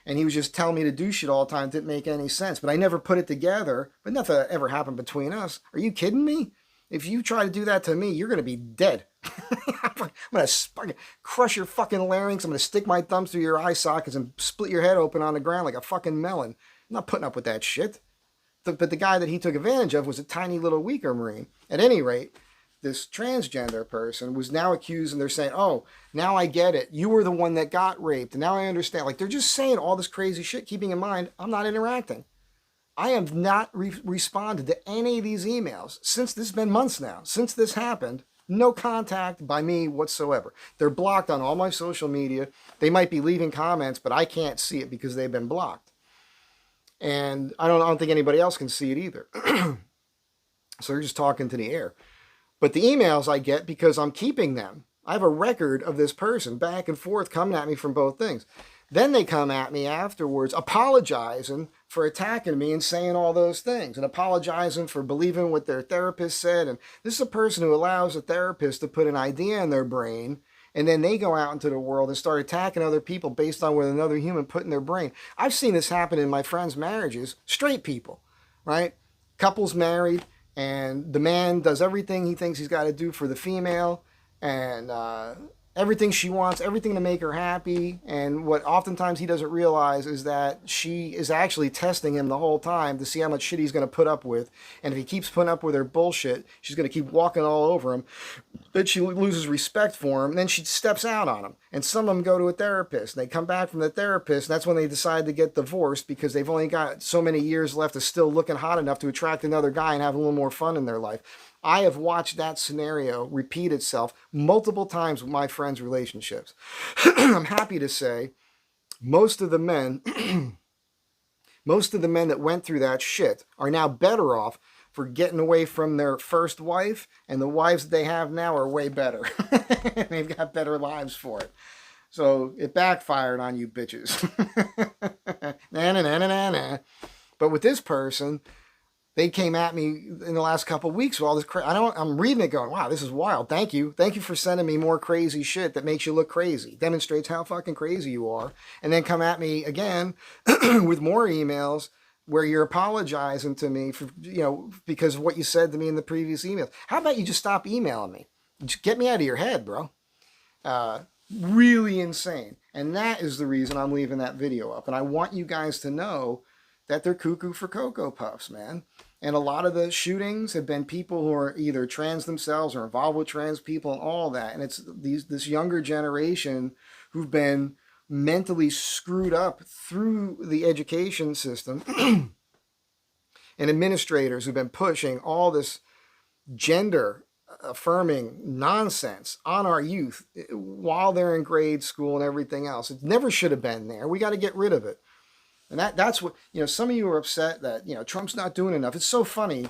and he was just telling me to do shit all the time. It didn't make any sense, but I never put it together. But nothing ever happened between us. Are you kidding me? If you try to do that to me, you're going to be dead. I'm going to crush your fucking larynx. I'm going to stick my thumbs through your eye sockets and split your head open on the ground like a fucking melon. I'm not putting up with that shit. But the guy that he took advantage of was a tiny little weaker Marine. At any rate, this transgender person was now accused, and they're saying, oh, now I get it. You were the one that got raped. And now I understand. Like, they're just saying all this crazy shit, keeping in mind, I'm not interacting. I have not responded to any of these emails since this has been months now. Since this happened, no contact by me whatsoever. They're blocked on all my social media. They might be leaving comments, but I can't see it because they've been blocked. And I don't think anybody else can see it either. So they're just talking to the air. But the emails I get, because I'm keeping them. I have a record of this person back and forth coming at me from both things. Then they come at me afterwards apologizing for attacking me and saying all those things and apologizing for believing what their therapist said. And this is a person who allows a therapist to put an idea in their brain, and then they go out into the world and start attacking other people based on what another human put in their brain. I've seen this happen in my friends' marriages, straight people, right? Couples married, and the man does everything he thinks he's got to do for the female, and everything she wants, everything to make her happy. And what oftentimes he doesn't realize is that she is actually testing him the whole time to see how much shit he's going to put up with. And if he keeps putting up with her bullshit, she's going to keep walking all over him. Then she loses respect for him. And then she steps out on him. And some of them go to a therapist. And they come back from the therapist. And that's when they decide to get divorced because they've only got so many years left of still looking hot enough to attract another guy and have a little more fun in their life. I have watched that scenario repeat itself multiple times with my friends' relationships. I'm happy to say most of the men that went through that shit are now better off for getting away from their first wife, and the wives that they have now are way better. They've got better lives for it. So it backfired on you bitches. Nah, nah, nah, nah, nah. But with this person, they came at me in the last couple of weeks with all this I'm reading it going, wow, this is wild. Thank you. Thank you for sending me more crazy shit that makes you look crazy. Demonstrates how fucking crazy you are. And then come at me again with more emails where you're apologizing to me for, because of what you said to me in the previous emails. How about you just stop emailing me? Just get me out of your head, bro. Really insane. And that is the reason I'm leaving that video up. And I want you guys to know that they're cuckoo for Cocoa Puffs, man. And a lot of the shootings have been people who are either trans themselves or involved with trans people and all that. And it's this younger generation who've been mentally screwed up through the education system and administrators who've been pushing all this gender affirming nonsense on our youth while they're in grade school and everything else. It never should have been there. We got to get rid of it. And that's what, some of you are upset that, Trump's not doing enough. It's so funny.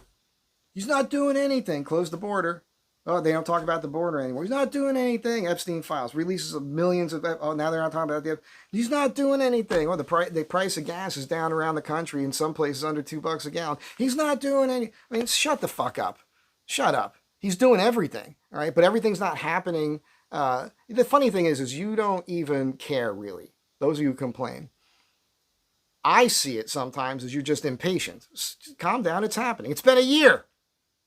He's not doing anything. Close the border. Oh, they don't talk about the border anymore. He's not doing anything. Epstein files, releases of millions of, oh, now they're not talking about the, he's not doing anything. Oh, the price of gas is down around the country, in some places under $2 a gallon. He's not doing any, shut the fuck up. Shut up. He's doing everything, all right? But everything's not happening. The funny thing is you don't even care, really. Those of you who complain. I see it sometimes as you're just impatient. Calm down, it's happening. It's been a year.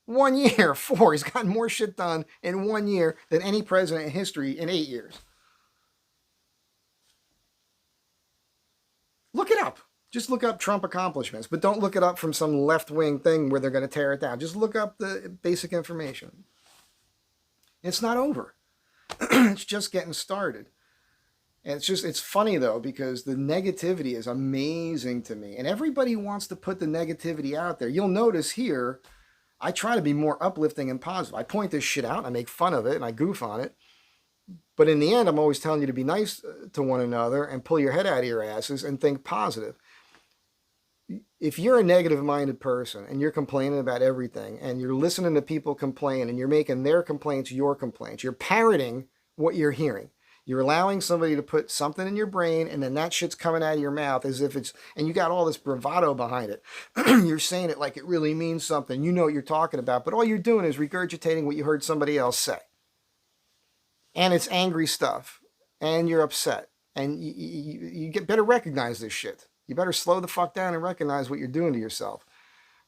1 year, 4. He's gotten more shit done in 1 year than any president in history in 8 years. Look it up. Just look up Trump accomplishments, but don't look it up from some left-wing thing where they're going to tear it down. Just look up the basic information. It's not over. It's just getting started. And it's funny though, because the negativity is amazing to me. And everybody wants to put the negativity out there. You'll notice here, I try to be more uplifting and positive. I point this shit out and I make fun of it and I goof on it. But in the end, I'm always telling you to be nice to one another and pull your head out of your asses and think positive. If you're a negative minded person and you're complaining about everything and you're listening to people complain and you're making their complaints your complaints, you're parroting what you're hearing. You're allowing somebody to put something in your brain and then that shit's coming out of your mouth as if it's, and you got all this bravado behind it. You're saying it like it really means something. You know what you're talking about, but all you're doing is regurgitating what you heard somebody else say. And it's angry stuff. And you're upset. And you get better recognize this shit. You better slow the fuck down and recognize what you're doing to yourself.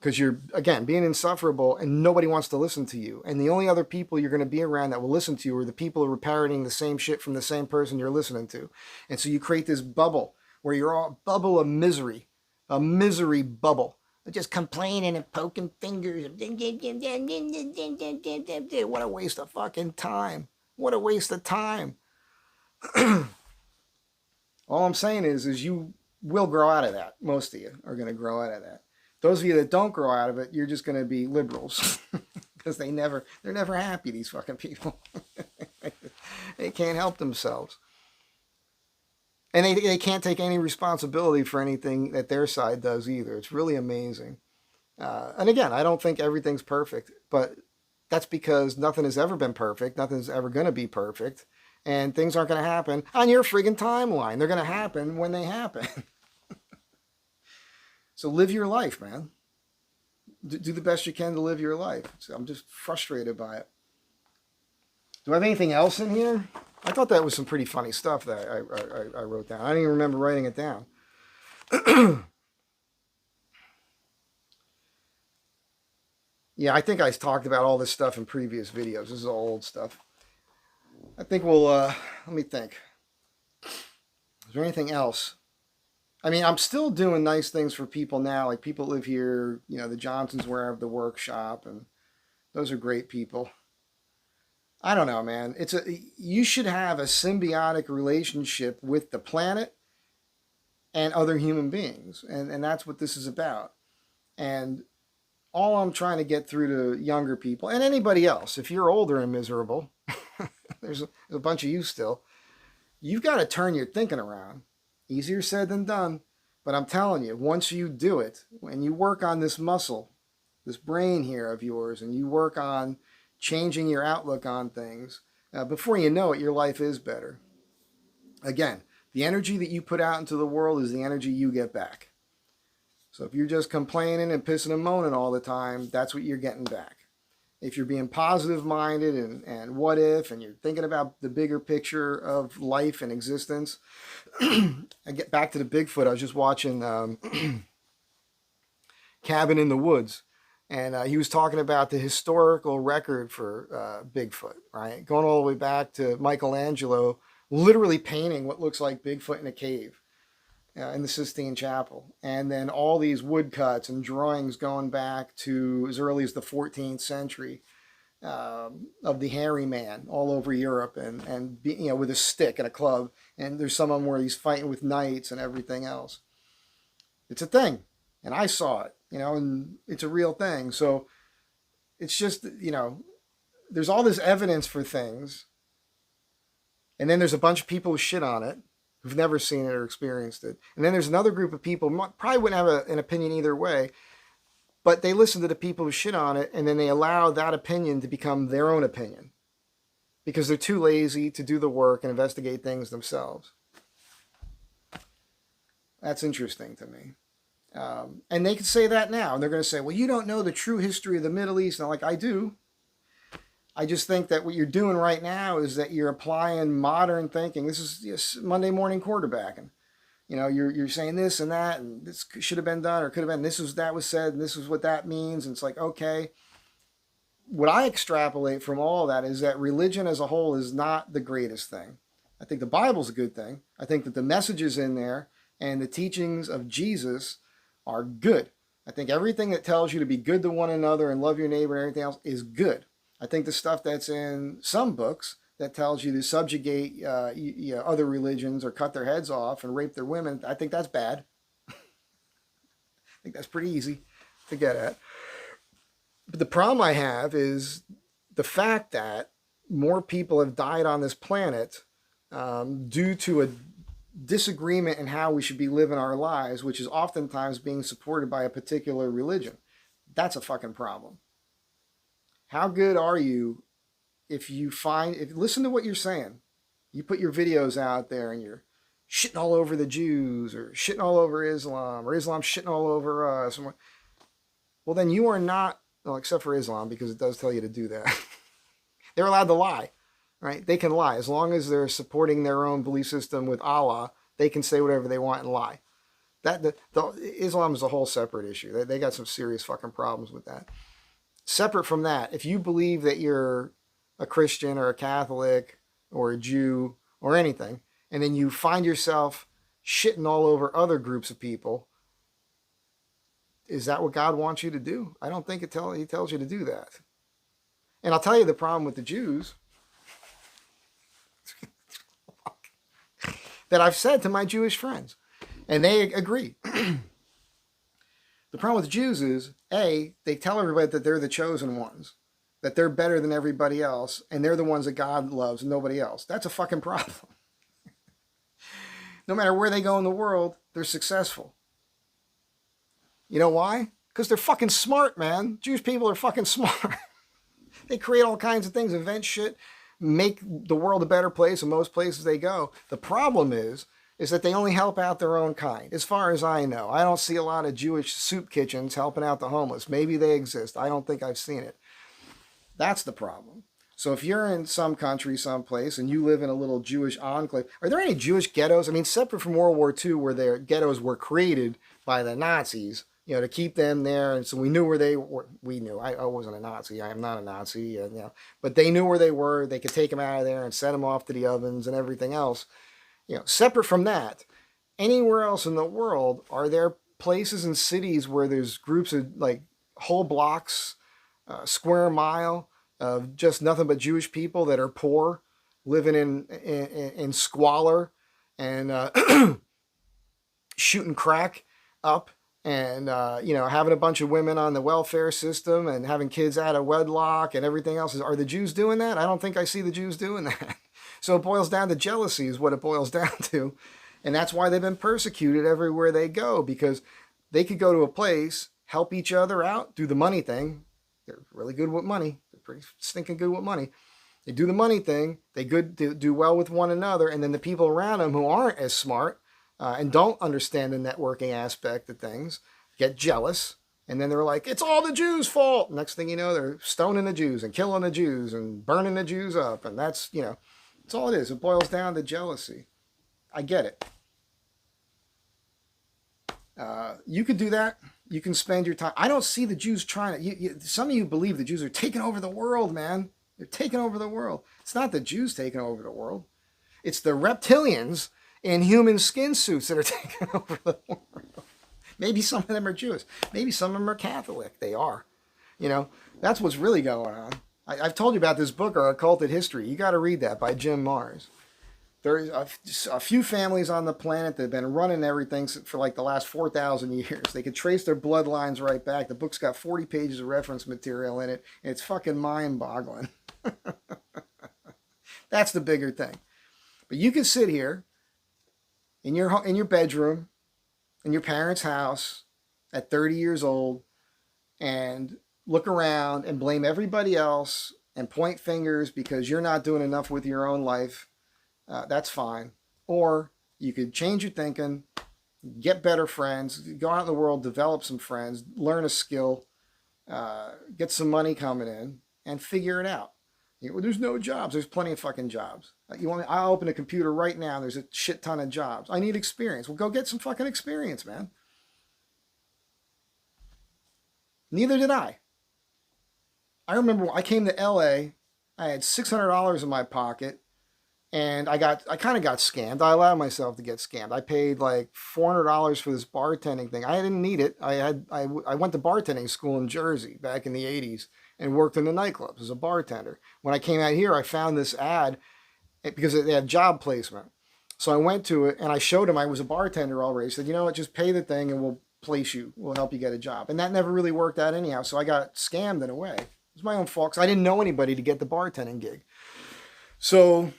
Because you're, again, being insufferable and nobody wants to listen to you. And the only other people you're going to be around that will listen to you are the people who are parroting the same shit from the same person you're listening to. And so you create this bubble where you're all a bubble of misery, a misery bubble. Just complaining and poking fingers. What a waste of fucking time. What a waste of time. All I'm saying is you will grow out of that. Most of you are going to grow out of that. Those of you that don't grow out of it, you're just going to be liberals. Because they're never happy, these fucking people. They can't help themselves. And they can't take any responsibility for anything that their side does either. It's really amazing. And again, I don't think everything's perfect, but that's because nothing has ever been perfect. Nothing's ever going to be perfect. And things aren't going to happen on your friggin' timeline. They're going to happen when they happen. So live your life, man. Do the best you can to live your life. So I'm just frustrated by it. Do I have anything else in here? I thought that was some pretty funny stuff that I wrote down. I don't even remember writing it down. Yeah, I think I talked about all this stuff in previous videos. This is all old stuff. I think we'll, let me think. Is there anything else? I mean, I'm still doing nice things for people now. Like people live here, you know, the Johnsons where I have the workshop, and those are great people. I don't know, man. You should have a symbiotic relationship with the planet and other human beings. And that's what this is about. And all I'm trying to get through to younger people and anybody else, if you're older and miserable, there's a bunch of you still, you've got to turn your thinking around. Easier said than done. But I'm telling you, once you do it, when you work on this muscle, this brain here of yours, and you work on changing your outlook on things, before you know it, your life is better. Again, the energy that you put out into the world is the energy you get back. So if you're just complaining and pissing and moaning all the time, that's what you're getting back. If you're being positive minded and what if, and you're thinking about the bigger picture of life and existence. I get back to the Bigfoot. I was just watching Cabin in the Woods. And he was talking about the historical record for Bigfoot, right? Going all the way back to Michelangelo literally painting what looks like Bigfoot in a cave in the Sistine Chapel. And then all these woodcuts and drawings going back to as early as the 14th century of the hairy man all over Europe and you know, with a stick and a club. And there's some of them where he's fighting with knights and everything else. It's a thing. And I saw it, you know, and it's a real thing. So it's just, you know, there's all this evidence for things. And then there's a bunch of people who shit on it, who've never seen it or experienced it. And then there's another group of people, probably wouldn't have an opinion either way, but they listen to the people who shit on it, and then they allow that opinion to become their own opinion because they're too lazy to do the work and investigate things themselves. That's interesting to me. And they can say that now, and they're going to say, well, you don't know the true history of the Middle East. And I'm like, I do. I just think that what you're doing right now is that you're applying modern thinking. This is Monday morning quarterbacking. You know, you're saying this and that, and this should have been done or could have been. That was said, and this is what that means. And it's like, okay. What I extrapolate from all of that is that religion as a whole is not the greatest thing. I think the Bible's a good thing. I think that the messages in there and the teachings of Jesus are good. I think everything that tells you to be good to one another and love your neighbor and everything else is good. I think the stuff that's in some books that tells you to subjugate other religions or cut their heads off and rape their women, I think that's bad. I think that's pretty easy to get at. But the problem I have is the fact that more people have died on this planet due to a disagreement in how we should be living our lives, which is oftentimes being supported by a particular religion. That's a fucking problem. How good are you if listen to what you're saying? You put your videos out there and you're shitting all over the Jews or shitting all over Islam or Islam shitting all over us. Well, then you are not, well, except for Islam, because it does tell you to do that. They're allowed to lie, right? They can lie. As long as they're supporting their own belief system with Allah, they can say whatever they want and lie. Islam is a whole separate issue. They got some serious fucking problems with that. Separate from that, if you believe that you're a Christian or a Catholic or a Jew or anything, and then you find yourself shitting all over other groups of people, is that what God wants you to do? I don't think He tells you to do that. And I'll tell you the problem with the Jews that I've said to my Jewish friends, and they agree. The problem with Jews is, A, they tell everybody that they're the chosen ones, that they're better than everybody else, and they're the ones that God loves and nobody else. That's a fucking problem. No matter where they go in the world, they're successful. You know why? Because they're fucking smart, man. Jewish people are fucking smart. They create all kinds of things, invent shit, make the world a better place in most places they go. The problem is that they only help out their own kind. As far as I know, I don't see a lot of Jewish soup kitchens helping out the homeless. Maybe they exist. I don't think I've seen it. That's the problem. So if you're in some country, someplace, and you live in a little Jewish enclave, are there any Jewish ghettos? I mean, separate from World War II, where their ghettos were created by the Nazis, to keep them there. And so we knew where they were. We knew. I wasn't a Nazi. I am not a Nazi. But they knew where they were. They could take them out of there and send them off to the ovens and everything else. Separate from that, anywhere else in the world, are there places and cities where there's groups of like whole blocks, square mile of just nothing but Jewish people that are poor, living in squalor and shooting crack up and, having a bunch of women on the welfare system and having kids out of wedlock and everything else? Are the Jews doing that? I don't think I see the Jews doing that. So it boils down to jealousy is what it boils down to. And that's why they've been persecuted everywhere they go, because they could go to a place, help each other out, do the money thing. They're really good with money. They're pretty stinking good with money. They do the money thing. They do well with one another. And then the people around them who aren't as smart and don't understand the networking aspect of things get jealous. And then they're like, it's all the Jews' fault. Next thing you know, they're stoning the Jews and killing the Jews and burning the Jews up. And that's all it is. It boils down to jealousy. I get it. You could do that. You can spend your time. I don't see the Jews trying to. Some of you believe the Jews are taking over the world, man. They're taking over the world. It's not the Jews taking over the world. It's the reptilians in human skin suits that are taking over the world. Maybe some of them are Jewish. Maybe some of them are Catholic. They are. That's what's really going on. I've told you about this book, Our Occulted History. You got to read that by Jim Marrs. There's a few families on the planet that have been running everything for like the last 4,000 years. They could trace their bloodlines right back. The book's got 40 pages of reference material in it. And it's fucking mind-boggling. That's the bigger thing. But you can sit here in your bedroom, in your parents' house at 30 years old and look around and blame everybody else and point fingers because you're not doing enough with your own life. That's fine. Or you could change your thinking, get better friends, go out in the world, develop some friends, learn a skill, get some money coming in, and figure it out. There's no jobs. There's plenty of fucking jobs. I'll open a computer right now. There's a shit ton of jobs. I need experience. Well, go get some fucking experience, man. Neither did I. I remember when I came to LA, I had $600 in my pocket. And I kind of got scammed. I allowed myself to get scammed. I paid like $400 for this bartending thing. I didn't need it. I went to bartending school in Jersey back in the 80s. and worked in the nightclubs as a bartender. When I came out here, I found this ad because they had job placement. So I went to it and I showed him I was a bartender already. He said, you know what, just pay the thing and we'll place you. We'll help you get a job. And that never really worked out anyhow. So I got scammed in a way. It was my own fault because I didn't know anybody to get the bartending gig. So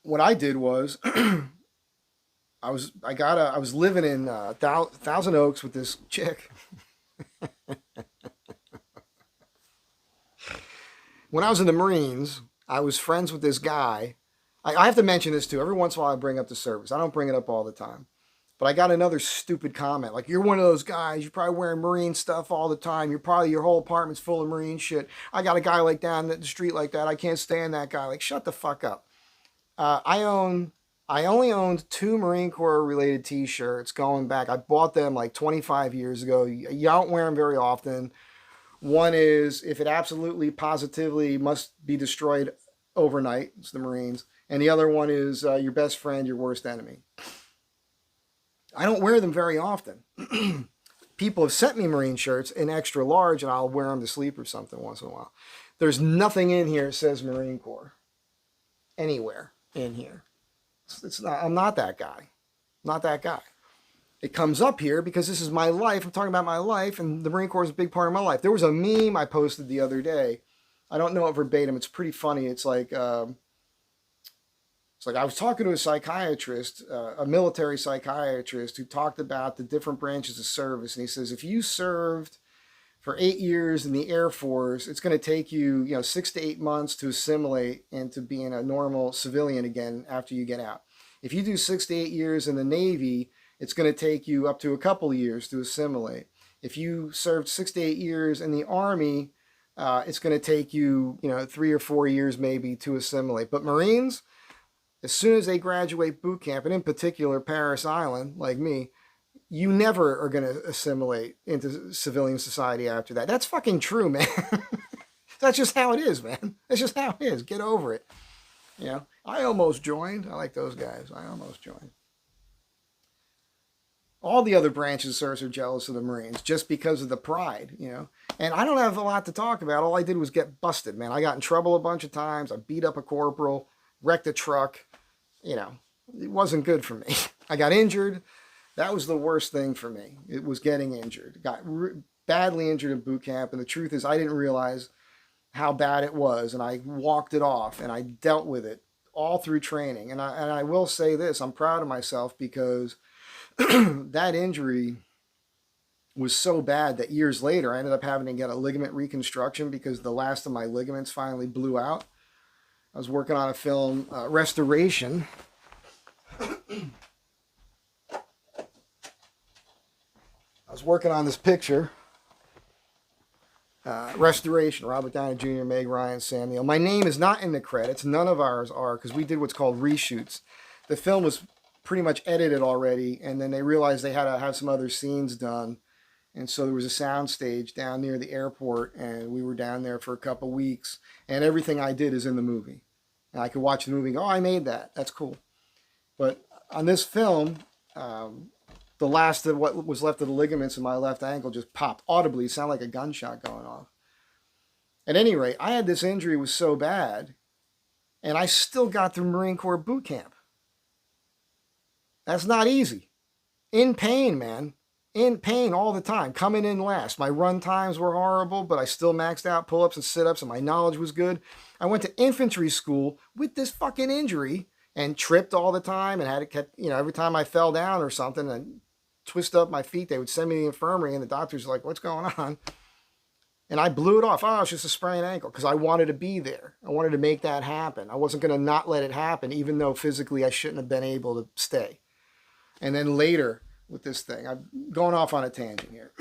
what I did was I was living in Thousand Oaks with this chick. When I was in the Marines, I was friends with this guy. I have to mention this too. Every once in a while I bring up the service. I don't bring it up all the time. But I got another stupid comment. Like, you're one of those guys. You're probably wearing Marine stuff all the time. Your whole apartment's full of Marine shit. I got a guy like down the street like that. I can't stand that guy. Like, shut the fuck up. I only owned 2 Marine Corps related t-shirts going back. I bought them like 25 years ago. You don't wear them very often. One is, if it absolutely positively must be destroyed overnight, it's the Marines. And the other one is your best friend, your worst enemy. I don't wear them very often. People have sent me Marine shirts in extra large and I'll wear them to sleep or something once in a while. There's nothing in here that says Marine Corps. Anywhere in here. I'm not that guy. Not that guy. It comes up here because this is my life. I'm talking about my life, and the Marine Corps is a big part of my life. There was a meme I posted the other day. I don't know it verbatim. It's pretty funny. It's like I was talking to a psychiatrist, a military psychiatrist, who talked about the different branches of service, and he says if you served for 8 years in the Air Force, it's going to take you, 6 to 8 months to assimilate into being a normal civilian again after you get out. If you do 6 to 8 years in the Navy, it's going to take you up to a couple of years to assimilate. If you served 6 to 8 years in the Army, it's going to take you, 3 or 4 years maybe to assimilate. But Marines, as soon as they graduate boot camp, and in particular Paris Island, like me, you never are going to assimilate into civilian society after that. That's fucking true, man. That's just how it is, man. That's just how it is. Get over it. I almost joined. I like those guys. I almost joined. All the other branches of service are jealous of the Marines just because of the pride, And I don't have a lot to talk about. All I did was get busted, man. I got in trouble a bunch of times. I beat up a corporal, wrecked a truck. It wasn't good for me. I got injured. That was the worst thing for me. It was getting injured. Got badly injured in boot camp. And the truth is I didn't realize how bad it was. And I walked it off and I dealt with it all through training. And I will say this, I'm proud of myself because that injury was so bad that years later I ended up having to get a ligament reconstruction because the last of my ligaments finally blew out. I was working on a film, Restoration. I was working on this picture, Restoration, Robert Downey Jr., Meg Ryan, Sam Neill. My name is not in the credits. None of ours are because we did what's called reshoots. The film was pretty much edited already, and then they realized they had to have some other scenes done. And so there was a sound stage down near the airport, and we were down there for a couple weeks. And everything I did is in the movie. And I could watch the movie and go, oh, I made that. That's cool. But on this film, the last of what was left of the ligaments in my left ankle just popped audibly. It sounded like a gunshot going off. At any rate, I had this injury, was so bad, and I still got through Marine Corps boot camp. That's not easy. In pain, man. In pain all the time. Coming in last. My run times were horrible, but I still maxed out pull-ups and sit-ups, and my knowledge was good. I went to infantry school with this fucking injury and tripped all the time and had to catch, every time I fell down or something and twist up my feet, they would send me to the infirmary, and the doctors were like, what's going on? And I blew it off. Oh, it's just a sprained ankle because I wanted to be there. I wanted to make that happen. I wasn't going to not let it happen, even though physically I shouldn't have been able to stay. And then later with this thing, I'm going off on a tangent here.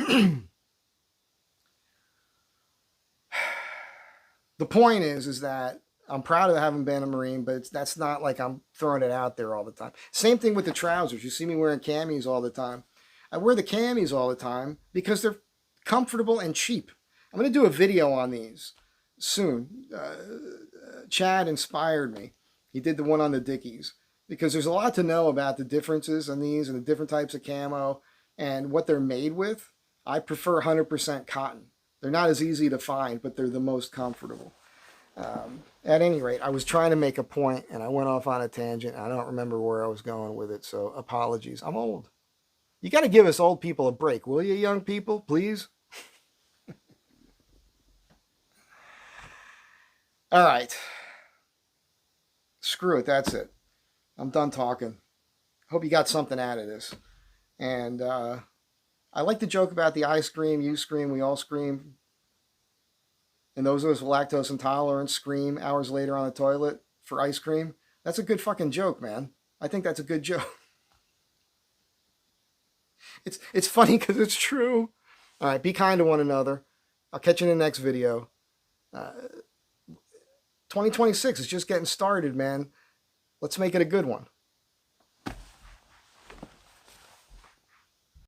The point is that I'm proud of having been a Marine, but that's not like I'm throwing it out there all the time. Same thing with the trousers. You see me wearing camis all the time. I wear the camis all the time because they're comfortable and cheap. I'm going to do a video on these soon. Chad inspired me. He did the one on the Dickies because there's a lot to know about the differences in these and the different types of camo and what they're made with. I prefer 100% cotton. They're not as easy to find, but they're the most comfortable. At any rate, I was trying to make a point and I went off on a tangent. I don't remember where I was going with it, so apologies. I'm old. You got to give us old people a break, will you, young people? Please? All right. Screw it. That's it. I'm done talking. Hope you got something out of this. And I like to joke about the I scream, you scream, we all scream. And those of us with lactose intolerance scream hours later on the toilet for ice cream. That's a good fucking joke, man. I think that's a good joke. It's funny because it's true. All right, be kind to one another. I'll catch you in the next video. 2026 is just getting started, man. Let's make it a good one.